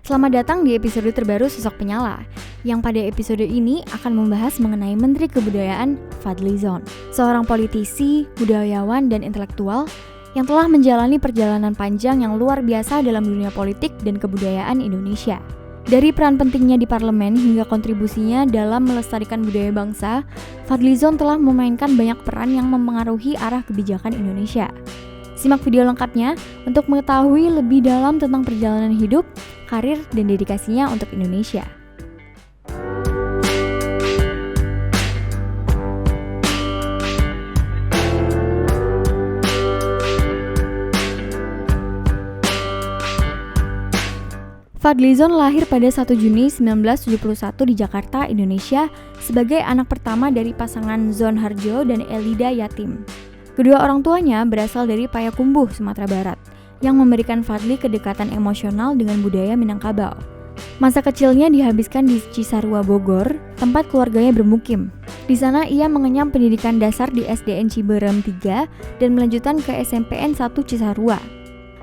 Selamat datang di episode terbaru Sosok Penyala, yang pada episode ini akan membahas mengenai Menteri Kebudayaan Fadly Zon, seorang politisi, budayawan, dan intelektual yang telah menjalani perjalanan panjang yang luar biasa dalam dunia politik dan kebudayaan Indonesia. Dari peran pentingnya di parlemen hingga kontribusinya dalam melestarikan budaya bangsa, Fadly Zon telah memainkan banyak peran yang mempengaruhi arah kebijakan Indonesia. Simak video lengkapnya untuk mengetahui lebih dalam tentang perjalanan hidup, karir, dan dedikasinya untuk Indonesia. Fadly Zon lahir pada 1 Juni 1971 di Jakarta, Indonesia sebagai anak pertama dari pasangan Zon Harjo dan Elida Yatim. Kedua orang tuanya berasal dari Payakumbuh, Sumatera Barat, yang memberikan Fadly kedekatan emosional dengan budaya Minangkabau. Masa kecilnya dihabiskan di Cisarua, Bogor, tempat keluarganya bermukim. Di sana ia mengenyam pendidikan dasar di SDN Ciberem 3 dan melanjutkan ke SMPN 1 Cisarua.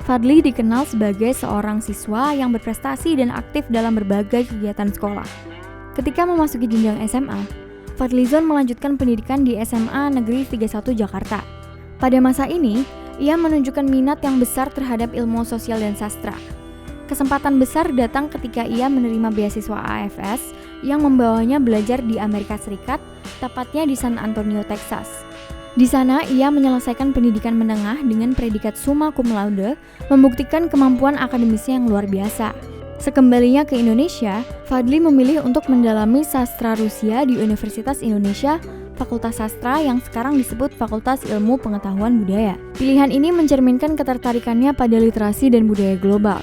Fadly dikenal sebagai seorang siswa yang berprestasi dan aktif dalam berbagai kegiatan sekolah. Ketika memasuki jenjang SMA, Fadly Zon melanjutkan pendidikan di SMA Negeri 31 Jakarta. Pada masa ini, ia menunjukkan minat yang besar terhadap ilmu sosial dan sastra. Kesempatan besar datang ketika ia menerima beasiswa AFS yang membawanya belajar di Amerika Serikat, tepatnya di San Antonio, Texas. Di sana, ia menyelesaikan pendidikan menengah dengan predikat summa cum laude, membuktikan kemampuan akademisnya yang luar biasa. Sekembalinya ke Indonesia, Fadly memilih untuk mendalami sastra Rusia di Universitas Indonesia, Fakultas Sastra yang sekarang disebut Fakultas Ilmu Pengetahuan Budaya. Pilihan ini mencerminkan ketertarikannya pada literasi dan budaya global.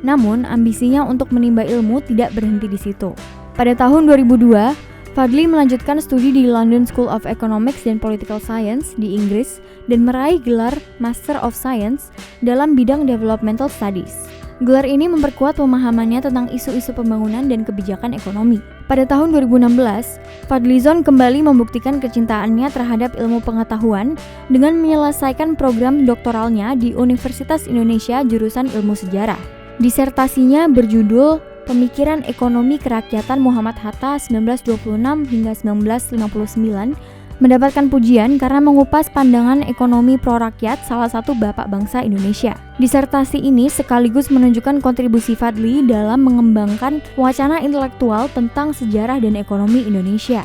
Namun, ambisinya untuk menimba ilmu tidak berhenti di situ. Pada tahun 2002, Fadly melanjutkan studi di London School of Economics and Political Science di Inggris dan meraih gelar Master of Science dalam bidang Developmental Studies. Gelar ini memperkuat pemahamannya tentang isu-isu pembangunan dan kebijakan ekonomi. Pada tahun 2016, Fadly Zon kembali membuktikan kecintaannya terhadap ilmu pengetahuan dengan menyelesaikan program doktoralnya di Universitas Indonesia jurusan Ilmu Sejarah. Disertasinya berjudul Pemikiran Ekonomi Kerakyatan Muhammad Hatta 1926 hingga 1959, mendapatkan pujian karena mengupas pandangan ekonomi pro-rakyat salah satu bapak bangsa Indonesia. Disertasi ini sekaligus menunjukkan kontribusi Fadly dalam mengembangkan wacana intelektual tentang sejarah dan ekonomi Indonesia.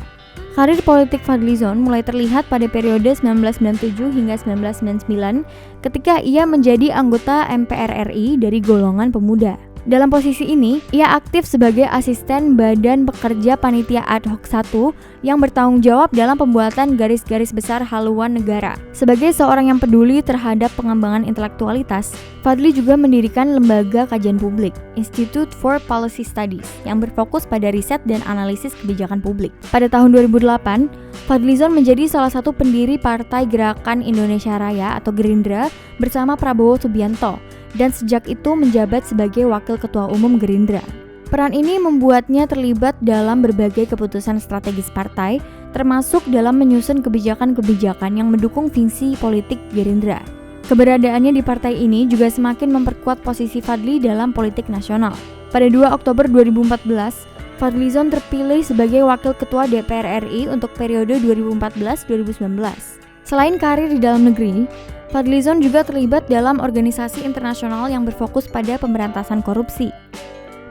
Karir politik Fadly Zon mulai terlihat pada periode 1997 hingga 1999 ketika ia menjadi anggota MPR RI dari golongan pemuda. Dalam posisi ini, ia aktif sebagai asisten Badan Pekerja Panitia Ad Hoc 1 yang bertanggung jawab dalam pembuatan garis-garis besar haluan negara. Sebagai seorang yang peduli terhadap pengembangan intelektualitas, Fadly juga mendirikan lembaga kajian publik, Institute for Policy Studies, yang berfokus pada riset dan analisis kebijakan publik. Pada tahun 2008, Fadly Zon menjadi salah satu pendiri Partai Gerakan Indonesia Raya atau Gerindra bersama Prabowo Subianto, dan sejak itu menjabat sebagai Wakil Ketua Umum Gerindra. Peran ini membuatnya terlibat dalam berbagai keputusan strategis partai, termasuk dalam menyusun kebijakan-kebijakan yang mendukung visi politik Gerindra. Keberadaannya di partai ini juga semakin memperkuat posisi Fadly dalam politik nasional. Pada 2 Oktober 2014, Fadly Zon terpilih sebagai Wakil Ketua DPR RI untuk periode 2014-2019. Selain karir di dalam negeri, Fadly Zon juga terlibat dalam organisasi internasional yang berfokus pada pemberantasan korupsi.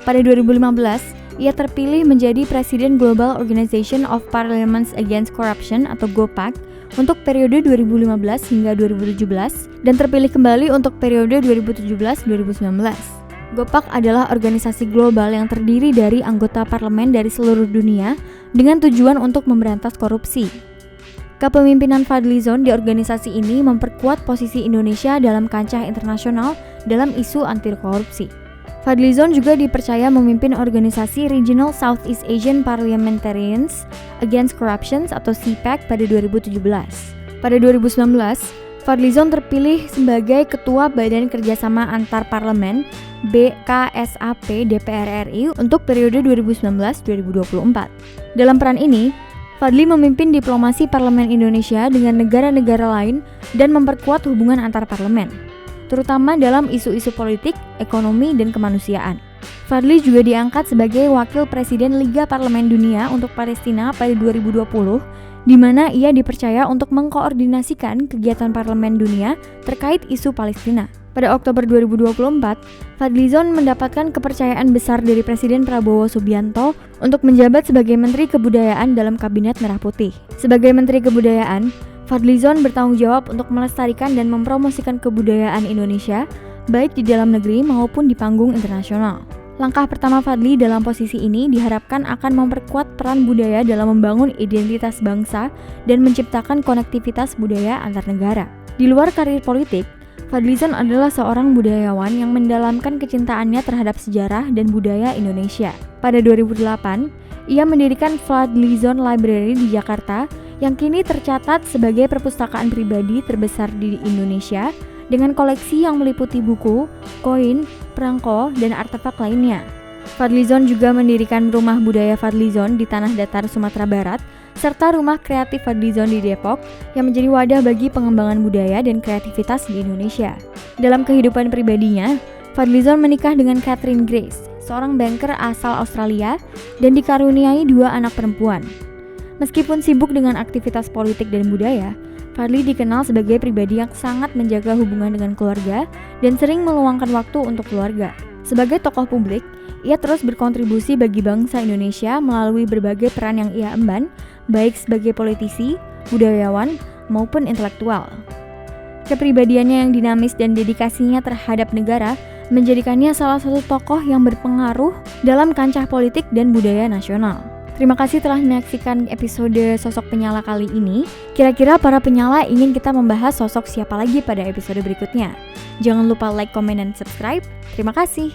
Pada 2015, ia terpilih menjadi Presiden Global Organization of Parliaments Against Corruption atau GOPAC untuk periode 2015 hingga 2017 dan terpilih kembali untuk periode 2017-2019. GOPAC adalah organisasi global yang terdiri dari anggota parlemen dari seluruh dunia dengan tujuan untuk memberantas korupsi. Kepemimpinan Fadly Zon di organisasi ini memperkuat posisi Indonesia dalam kancah internasional dalam isu anti korupsi. Fadly Zon juga dipercaya memimpin organisasi Regional Southeast Asian Parliamentarians Against Corruption atau CPAC pada 2017. Pada 2019, Fadly Zon terpilih sebagai Ketua Badan Kerjasama Antar Parlemen BKSAP DPR RI untuk periode 2019-2024. Dalam peran ini, Fadly memimpin diplomasi parlemen Indonesia dengan negara-negara lain dan memperkuat hubungan antar parlemen, terutama dalam isu-isu politik, ekonomi, dan kemanusiaan. Fadly juga diangkat sebagai Wakil Presiden Liga Parlemen Dunia untuk Palestina pada 2020, di mana ia dipercaya untuk mengkoordinasikan kegiatan Parlemen Dunia terkait isu Palestina. Pada Oktober 2024, Fadlizon mendapatkan kepercayaan besar dari Presiden Prabowo Subianto untuk menjabat sebagai Menteri Kebudayaan dalam Kabinet Merah Putih. Sebagai Menteri Kebudayaan, Fadlizon bertanggung jawab untuk melestarikan dan mempromosikan kebudayaan Indonesia, baik di dalam negeri maupun di panggung internasional. Langkah pertama Fadly dalam posisi ini diharapkan akan memperkuat peran budaya dalam membangun identitas bangsa dan menciptakan konektivitas budaya antar negara. Di luar karir politik, Fadlizon adalah seorang budayawan yang mendalamkan kecintaannya terhadap sejarah dan budaya Indonesia. Pada 2008, ia mendirikan Fadlizon Library di Jakarta yang kini tercatat sebagai perpustakaan pribadi terbesar di Indonesia dengan koleksi yang meliputi buku, koin, perangko, dan artefak lainnya. Fadlizon juga mendirikan Rumah Budaya Fadlizon di Tanah Datar, Sumatera Barat, serta Rumah Kreatif Fadlizon di Depok yang menjadi wadah bagi pengembangan budaya dan kreativitas di Indonesia. Dalam kehidupan pribadinya, Fadlizon menikah dengan Catherine Grace, seorang banker asal Australia, dan dikaruniai 2 anak perempuan. Meskipun sibuk dengan aktivitas politik dan budaya, Fadly dikenal sebagai pribadi yang sangat menjaga hubungan dengan keluarga dan sering meluangkan waktu untuk keluarga. Sebagai tokoh publik, ia terus berkontribusi bagi bangsa Indonesia melalui berbagai peran yang ia emban, baik sebagai politisi, budayawan, maupun intelektual. Kepribadiannya yang dinamis dan dedikasinya terhadap negara menjadikannya salah satu tokoh yang berpengaruh dalam kancah politik dan budaya nasional. Terima kasih telah menyaksikan episode Sosok Penyala kali ini. Kira-kira para penyala ingin kita membahas sosok siapa lagi pada episode berikutnya? Jangan lupa like, komen, dan subscribe. Terima kasih.